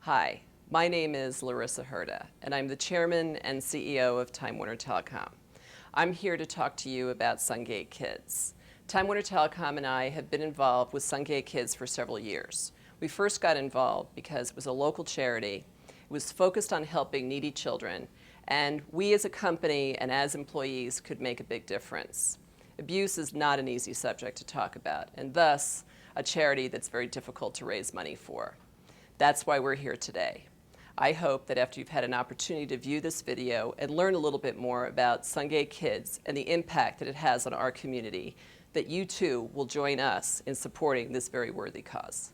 Hi, my name is Larissa Herda, and I'm the Chairman and CEO of Time Warner Telecom. I'm here to talk to you about Sungate Kids. Time Warner Telecom and I have been involved with Sungate Kids for several years. We first got involved because it was a local charity. It was focused on helping needy children, and we as a company and as employees could make a big difference. Abuse is not an easy subject to talk about, and thus a charity that's very difficult to raise money for. That's why we're here today. I hope that after you've had an opportunity to view this video and learn a little bit more about Sungate Kids and the impact that it has on our community, that you too will join us in supporting this very worthy cause.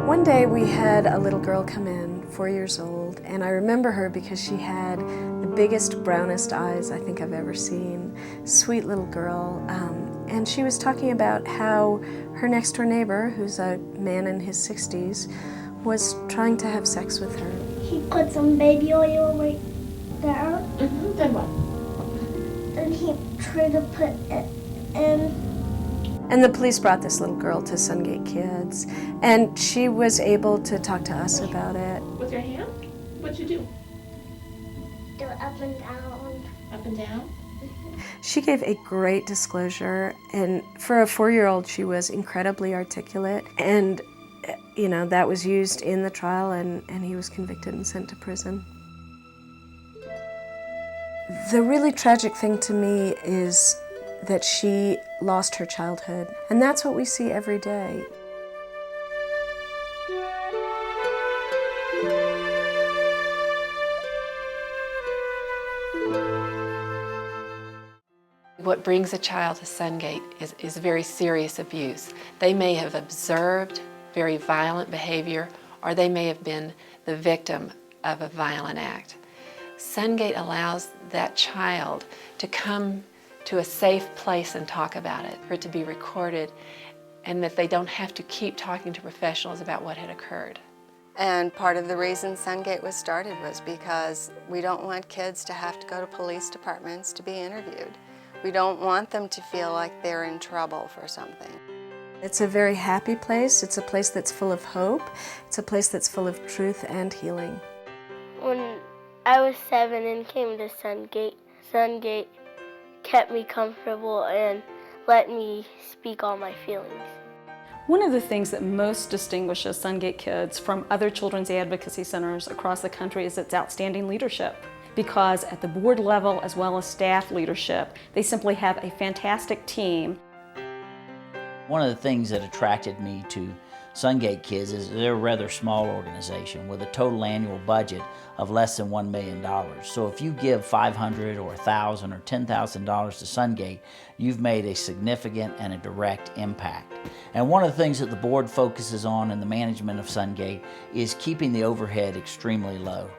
One day we had a little girl come in, 4 years old, and I remember her because she had the biggest, brownest eyes I think I've ever seen. Sweet little girl, and she was talking about how her next door neighbor, who's a man in his 60s, was trying to have sex with her. He put some baby oil right there. Then what? And he tried to put it in. And the police brought this little girl to Sungate Kids, and she was able to talk to us about it. With your hand? What'd you do? Do it up and down. Up and down? She gave a great disclosure, and for a 4-year-old, she was incredibly articulate, and you know, that was used in the trial, and he was convicted and sent to prison. The really tragic thing to me is that she lost her childhood, and that's what we see every day. What brings a child to Sungate is very serious abuse. They may have observed very violent behavior, or they may have been the victim of a violent act. Sungate allows that child to come to a safe place and talk about it, for it to be recorded, and that they don't have to keep talking to professionals about what had occurred. And part of the reason Sungate was started was because we don't want kids to have to go to police departments to be interviewed. We don't want them to feel like they're in trouble for something. It's a very happy place. It's a place that's full of hope. It's a place that's full of truth and healing. When I was 7 and came to Sungate kept me comfortable and let me speak all my feelings. One of the things that most distinguishes Sungate Kids from other children's advocacy centers across the country is its outstanding leadership. Because at the board level as well as staff leadership, they simply have a fantastic team. One of the things that attracted me to Sungate Kids is they're a rather small organization with a total annual budget of less than $1 million. So if you give $500 or $1,000 or $10,000 to Sungate, you've made a significant and a direct impact. And one of the things that the board focuses on in the management of Sungate is keeping the overhead extremely low.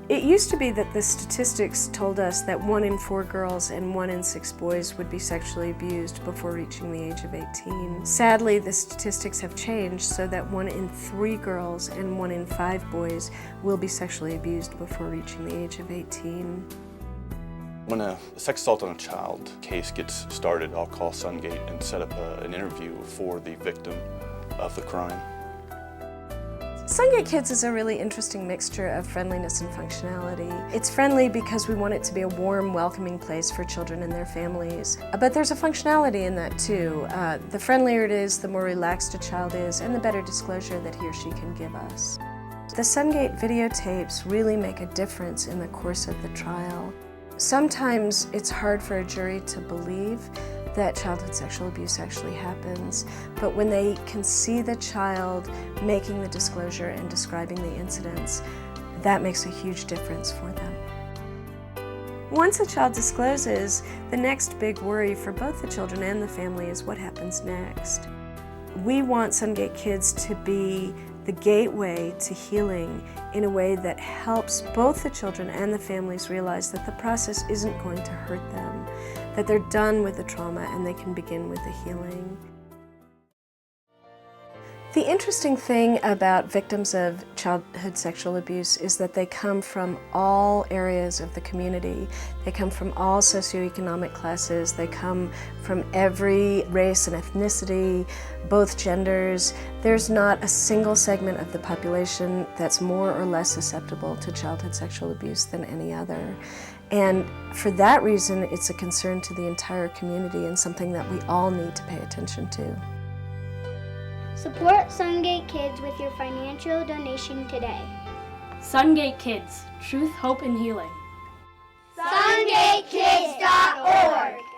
It used to be that the statistics told us that 1 in 4 girls and 1 in 6 boys would be sexually abused before reaching the age of 18. Sadly, the statistics have changed so that 1 in 3 girls and 1 in 5 boys will be sexually abused before reaching the age of 18. When a sex assault on a child case gets started, I'll call Sungate and set up an interview for the victim of the crime. Sungate Kids is a really interesting mixture of friendliness and functionality. It's friendly because we want it to be a warm, welcoming place for children and their families. But there's a functionality in that too. The friendlier it is, the more relaxed a child is, and the better disclosure that he or she can give us. The Sungate videotapes really make a difference in the course of the trial. Sometimes it's hard for a jury to believe that childhood sexual abuse actually happens, but when they can see the child making the disclosure and describing the incidents, that makes a huge difference for them. Once a child discloses, the next big worry for both the children and the family is what happens next. We want Sungate Kids to be the gateway to healing in a way that helps both the children and the families realize that the process isn't going to hurt them, that they're done with the trauma and they can begin with the healing. The interesting thing about victims of childhood sexual abuse is that they come from all areas of the community. They come from all socioeconomic classes. They come from every race and ethnicity, both genders. There's not a single segment of the population that's more or less susceptible to childhood sexual abuse than any other. And for that reason, it's a concern to the entire community and something that we all need to pay attention to. Support Sungate Kids with your financial donation today. Sungate Kids, truth, hope, and healing. SungateKids.org